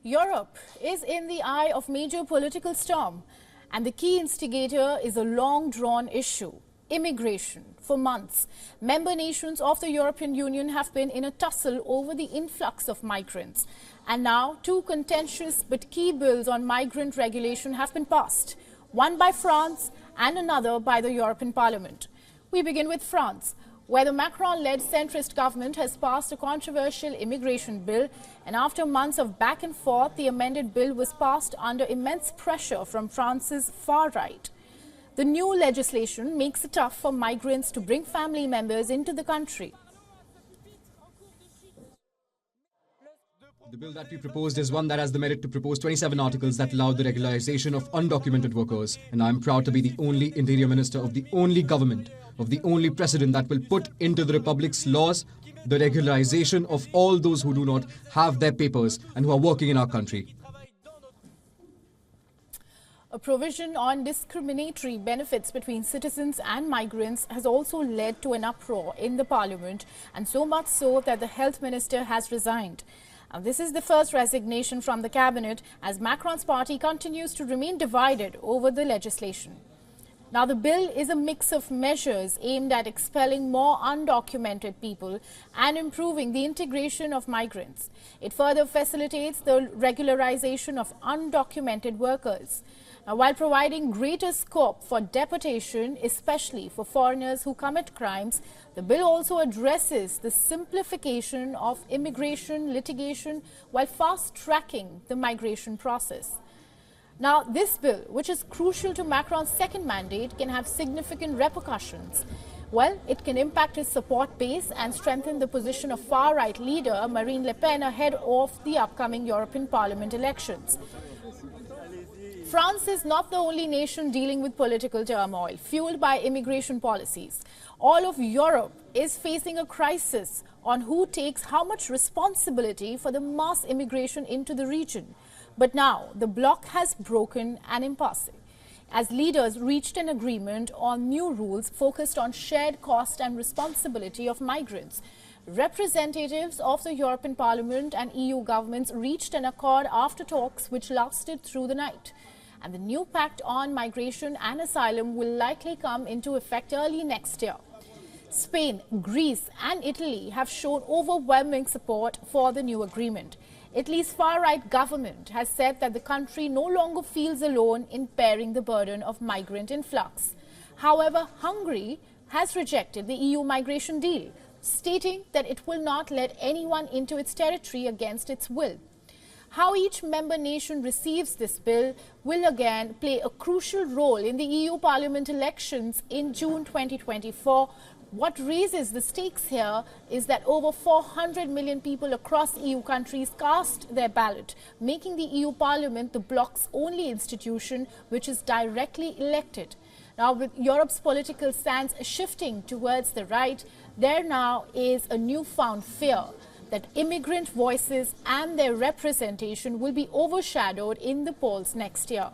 Europe is in the eye of major political storm, and the key instigator is a long-drawn issue: immigration. For months, member nations of the European Union have been in a tussle over the influx of migrants. And now, two contentious but key bills on migrant regulation have been passed, one by France and another by the European Parliament. We begin with France, where the Macron-led centrist government has passed a controversial immigration bill, and after months of back and forth, the amended bill was passed under immense pressure from France's far right. The new legislation makes it tough for migrants to bring family members into the country. The bill that we proposed is one that has the merit to propose 27 articles that allow the regularization of undocumented workers. And I'm proud to be the only interior minister of the only government, of the only president that will put into the Republic's laws the regularization of all those who do not have their papers and who are working in our country. A provision on discriminatory benefits between citizens and migrants has also led to an uproar in the parliament, and so much so that the health minister has resigned. Now, this is the first resignation from the cabinet as Macron's party continues to remain divided over the legislation. Now, the bill is a mix of measures aimed at expelling more undocumented people and improving the integration of migrants. It further facilitates the regularization of undocumented workers. Now, while providing greater scope for deportation, especially for foreigners who commit crimes, the bill also addresses the simplification of immigration litigation while fast-tracking the migration process. Now, this bill, which is crucial to Macron's second mandate, can have significant repercussions. Well, it can impact his support base and strengthen the position of far-right leader Marine Le Pen ahead of the upcoming European Parliament elections. France is not the only nation dealing with political turmoil fueled by immigration policies. All of Europe is facing a crisis on who takes how much responsibility for the mass immigration into the region. But now the bloc has broken an impasse, as leaders reached an agreement on new rules focused on shared cost and responsibility of migrants. Representatives of the European Parliament and EU governments reached an accord after talks which lasted through the night. And the new pact on migration and asylum will likely come into effect early next year. Spain, Greece and Italy have shown overwhelming support for the new agreement. Italy's far-right government has said that the country no longer feels alone in bearing the burden of migrant influx. However, Hungary has rejected the EU migration deal, stating that it will not let anyone into its territory against its will. How each member nation receives this bill will again play a crucial role in the EU Parliament elections in June 2024. What raises the stakes here is that over 400 million people across EU countries cast their ballot, making the EU Parliament the bloc's only institution which is directly elected. Now, with Europe's political stance shifting towards the right, there now is a newfound fear that immigrant voices and their representation will be overshadowed in the polls next year.